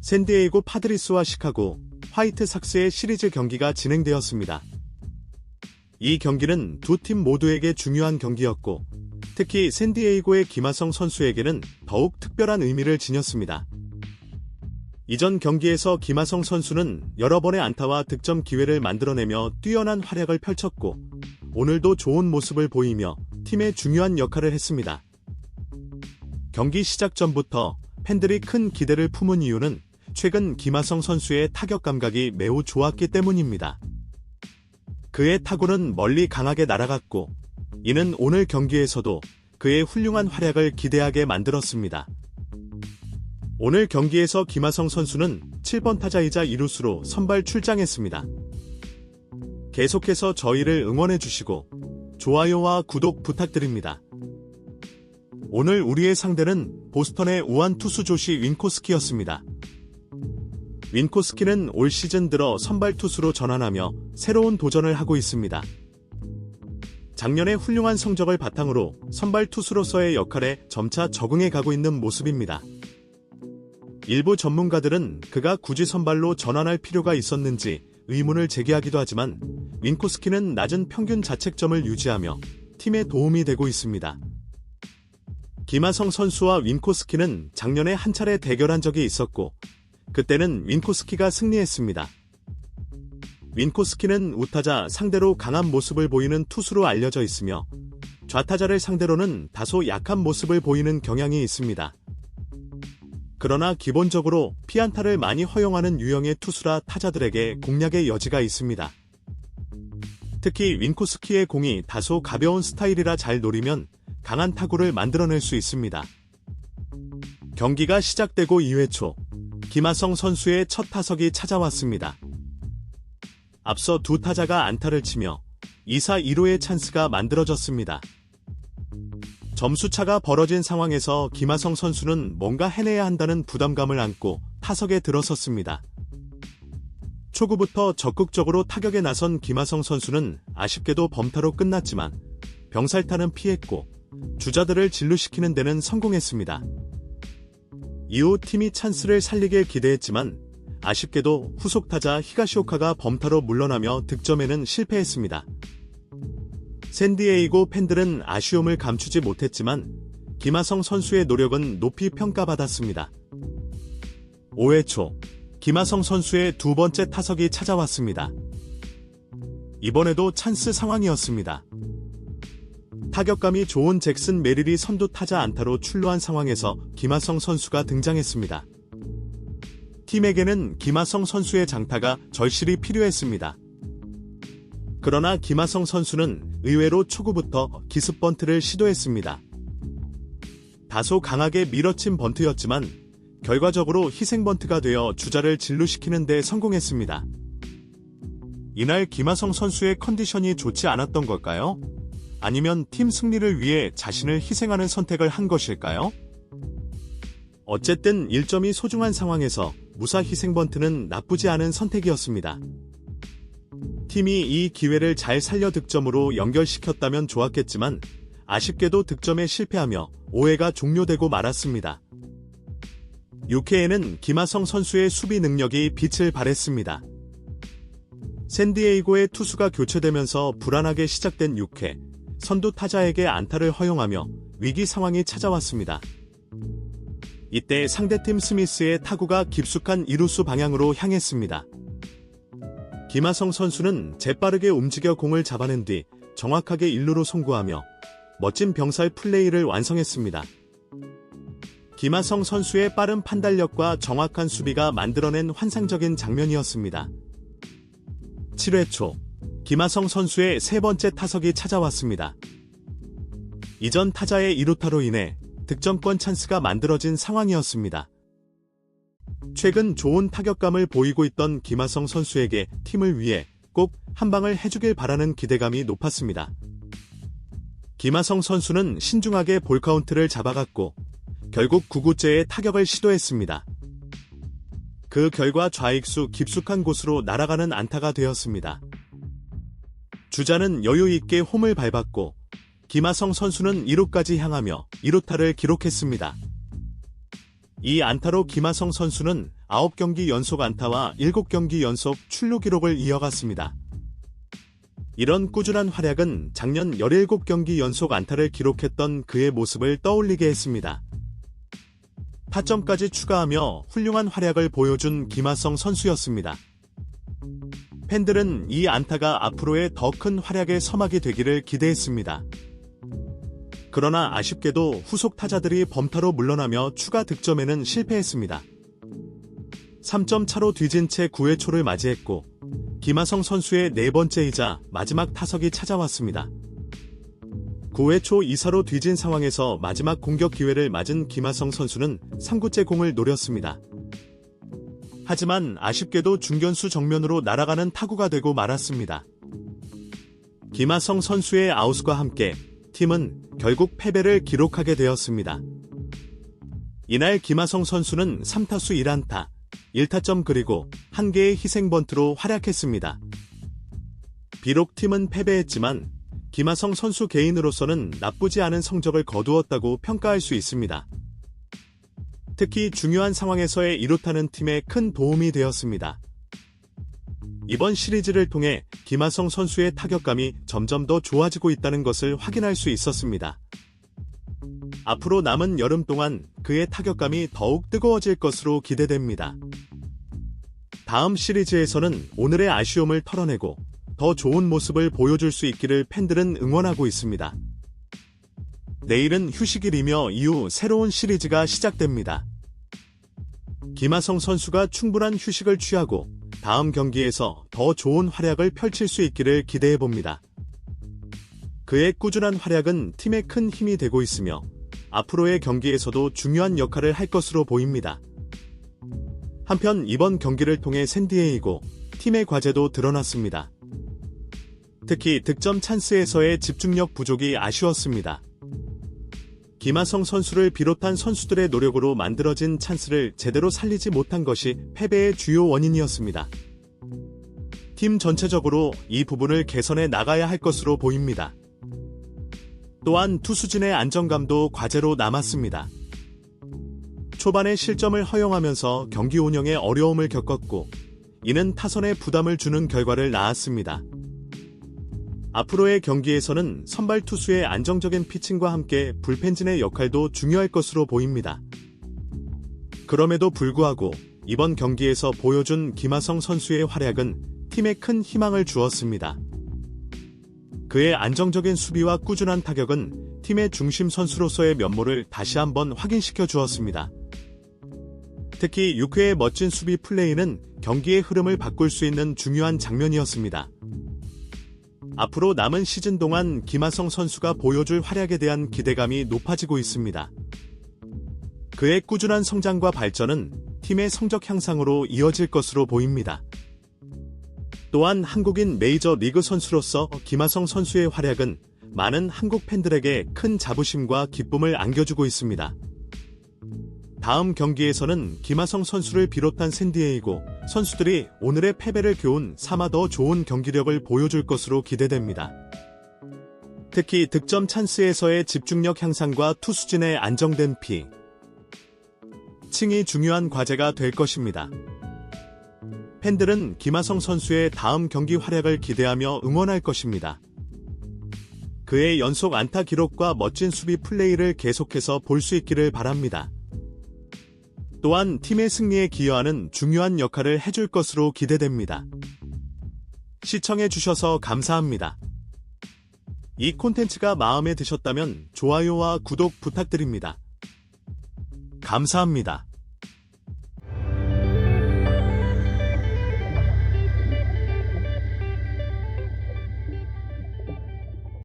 샌디에이고 파드리스와 시카고 화이트삭스의 시리즈 경기가 진행되었습니다. 이 경기는 두 팀 모두에게 중요한 경기였고, 특히 샌디에이고의 김하성 선수에게는 더욱 특별한 의미를 지녔습니다. 이전 경기에서 김하성 선수는 여러 번의 안타와 득점 기회를 만들어내며 뛰어난 활약을 펼쳤고, 오늘도 좋은 모습을 보이며 팀의 중요한 역할을 했습니다. 경기 시작 전부터 팬들이 큰 기대를 품은 이유는 최근 김하성 선수의 타격 감각이 매우 좋았기 때문입니다. 그의 타구는 멀리 강하게 날아갔고, 이는 오늘 경기에서도 그의 훌륭한 활약을 기대하게 만들었습니다. 오늘 경기에서 김하성 선수는 7번 타자이자 이루수로 선발 출장했습니다. 계속해서 저희를 응원해주시고 좋아요와 구독 부탁드립니다. 오늘 우리의 상대는 보스턴의 우완 투수 조시 윈코스키였습니다. 윈코스키는 올 시즌 들어 선발 투수로 전환하며 새로운 도전을 하고 있습니다. 작년의 훌륭한 성적을 바탕으로 선발 투수로서의 역할에 점차 적응해 가고 있는 모습입니다. 일부 전문가들은 그가 굳이 선발로 전환할 필요가 있었는지 의문을 제기하기도 하지만 윈코스키는 낮은 평균 자책점을 유지하며 팀에 도움이 되고 있습니다. 김하성 선수와 윈코스키는 작년에 한 차례 대결한 적이 있었고, 그때는 윈코스키가 승리했습니다. 윈코스키는 우타자 상대로 강한 모습을 보이는 투수로 알려져 있으며 좌타자를 상대로는 다소 약한 모습을 보이는 경향이 있습니다. 그러나 기본적으로 피안타를 많이 허용하는 유형의 투수라 타자들에게 공략의 여지가 있습니다. 특히 윈코스키의 공이 다소 가벼운 스타일이라 잘 노리면 강한 타구를 만들어낼 수 있습니다. 경기가 시작되고 2회 초, 김하성 선수의 첫 타석이 찾아왔습니다. 앞서 두 타자가 안타를 치며 2사 2루의 찬스가 만들어졌습니다. 점수차가 벌어진 상황에서 김하성 선수는 뭔가 해내야 한다는 부담감을 안고 타석에 들어섰습니다. 초구부터 적극적으로 타격에 나선 김하성 선수는 아쉽게도 범타로 끝났지만 병살타는 피했고 주자들을 진루시키는 데는 성공했습니다. 이후 팀이 찬스를 살리길 기대했지만 아쉽게도 후속타자 히가시오카가 범타로 물러나며 득점에는 실패했습니다. 샌디에이고 팬들은 아쉬움을 감추지 못했지만 김하성 선수의 노력은 높이 평가받았습니다. 5회 초, 김하성 선수의 두 번째 타석이 찾아왔습니다. 이번에도 찬스 상황이었습니다. 타격감이 좋은 잭슨 메릴이 선두 타자 안타로 출루한 상황에서 김하성 선수가 등장했습니다. 팀에게는 김하성 선수의 장타가 절실히 필요했습니다. 그러나 김하성 선수는 의외로 초구부터 기습 번트를 시도했습니다. 다소 강하게 밀어친 번트였지만 결과적으로 희생 번트가 되어 주자를 진루시키는 데 성공했습니다. 이날 김하성 선수의 컨디션이 좋지 않았던 걸까요? 아니면 팀 승리를 위해 자신을 희생하는 선택을 한 것일까요? 어쨌든 1점이 소중한 상황에서 무사 희생 번트는 나쁘지 않은 선택이었습니다. 팀이 이 기회를 잘 살려 득점으로 연결시켰다면 좋았겠지만 아쉽게도 득점에 실패하며 5회가 종료되고 말았습니다. 6회에는 김하성 선수의 수비 능력이 빛을 발했습니다. 샌디에이고의 투수가 교체되면서 불안하게 시작된 6회, 선두 타자에게 안타를 허용하며 위기 상황이 찾아왔습니다. 이때 상대팀 스미스의 타구가 깊숙한 이루수 방향으로 향했습니다. 김하성 선수는 재빠르게 움직여 공을 잡아낸 뒤 정확하게 1루로 송구하며 멋진 병살 플레이를 완성했습니다. 김하성 선수의 빠른 판단력과 정확한 수비가 만들어낸 환상적인 장면이었습니다. 7회 초, 김하성 선수의 세 번째 타석이 찾아왔습니다. 이전 타자의 2루타로 인해 득점권 찬스가 만들어진 상황이었습니다. 최근 좋은 타격감을 보이고 있던 김하성 선수에게 팀을 위해 꼭 한 방을 해주길 바라는 기대감이 높았습니다. 김하성 선수는 신중하게 볼카운트를 잡아갔고 결국 9구째의 타격을 시도했습니다. 그 결과 좌익수 깊숙한 곳으로 날아가는 안타가 되었습니다. 주자는 여유있게 홈을 밟았고 김하성 선수는 2루까지 향하며 2루타를 기록했습니다. 이 안타로 김하성 선수는 9경기 연속 안타와 7경기 연속 출루 기록을 이어갔습니다. 이런 꾸준한 활약은 작년 17경기 연속 안타를 기록했던 그의 모습을 떠올리게 했습니다. 타점까지 추가하며 훌륭한 활약을 보여준 김하성 선수였습니다. 팬들은 이 안타가 앞으로의 더 큰 활약의 서막이 되기를 기대했습니다. 그러나 아쉽게도 후속 타자들이 범타로 물러나며 추가 득점에는 실패했습니다. 3점 차로 뒤진 채 9회 초를 맞이했고 김하성 선수의 네 번째이자 마지막 타석이 찾아왔습니다. 9회 초 2사로 뒤진 상황에서 마지막 공격 기회를 맞은 김하성 선수는 3구째 공을 노렸습니다. 하지만 아쉽게도 중견수 정면으로 날아가는 타구가 되고 말았습니다. 김하성 선수의 아웃과 함께 팀은 결국 패배를 기록하게 되었습니다. 이날 김하성 선수는 3타수 1안타, 1타점 그리고 1개의 희생번트로 활약했습니다. 비록 팀은 패배했지만 김하성 선수 개인으로서는 나쁘지 않은 성적을 거두었다고 평가할 수 있습니다. 특히 중요한 상황에서의 1루타는 팀에 큰 도움이 되었습니다. 이번 시리즈를 통해 김하성 선수의 타격감이 점점 더 좋아지고 있다는 것을 확인할 수 있었습니다. 앞으로 남은 여름 동안 그의 타격감이 더욱 뜨거워질 것으로 기대됩니다. 다음 시리즈에서는 오늘의 아쉬움을 털어내고 더 좋은 모습을 보여줄 수 있기를 팬들은 응원하고 있습니다. 내일은 휴식일이며 이후 새로운 시리즈가 시작됩니다. 김하성 선수가 충분한 휴식을 취하고 다음 경기에서 더 좋은 활약을 펼칠 수 있기를 기대해봅니다. 그의 꾸준한 활약은 팀에 큰 힘이 되고 있으며 앞으로의 경기에서도 중요한 역할을 할 것으로 보입니다. 한편 이번 경기를 통해 샌디에이고 팀의 과제도 드러났습니다. 특히 득점 찬스에서의 집중력 부족이 아쉬웠습니다. 김하성 선수를 비롯한 선수들의 노력으로 만들어진 찬스를 제대로 살리지 못한 것이 패배의 주요 원인이었습니다. 팀 전체적으로 이 부분을 개선해 나가야 할 것으로 보입니다. 또한 투수진의 안정감도 과제로 남았습니다. 초반에 실점을 허용하면서 경기 운영에 어려움을 겪었고 이는 타선에 부담을 주는 결과를 낳았습니다. 앞으로의 경기에서는 선발 투수의 안정적인 피칭과 함께 불펜진의 역할도 중요할 것으로 보입니다. 그럼에도 불구하고 이번 경기에서 보여준 김하성 선수의 활약은 팀에 큰 희망을 주었습니다. 그의 안정적인 수비와 꾸준한 타격은 팀의 중심 선수로서의 면모를 다시 한번 확인시켜 주었습니다. 특히 6회의 멋진 수비 플레이는 경기의 흐름을 바꿀 수 있는 중요한 장면이었습니다. 앞으로 남은 시즌 동안 김하성 선수가 보여줄 활약에 대한 기대감이 높아지고 있습니다. 그의 꾸준한 성장과 발전은 팀의 성적 향상으로 이어질 것으로 보입니다. 또한 한국인 메이저 리그 선수로서 김하성 선수의 활약은 많은 한국 팬들에게 큰 자부심과 기쁨을 안겨주고 있습니다. 다음 경기에서는 김하성 선수를 비롯한 샌디에이고 선수들이 오늘의 패배를 교훈 삼아 더 좋은 경기력을 보여줄 것으로 기대됩니다. 특히 득점 찬스에서의 집중력 향상과 투수진의 안정된 피칭이 중요한 과제가 될 것입니다. 팬들은 김하성 선수의 다음 경기 활약을 기대하며 응원할 것입니다. 그의 연속 안타 기록과 멋진 수비 플레이를 계속해서 볼 수 있기를 바랍니다. 또한 팀의 승리에 기여하는 중요한 역할을 해줄 것으로 기대됩니다. 시청해주셔서 감사합니다. 이 콘텐츠가 마음에 드셨다면 좋아요와 구독 부탁드립니다. 감사합니다.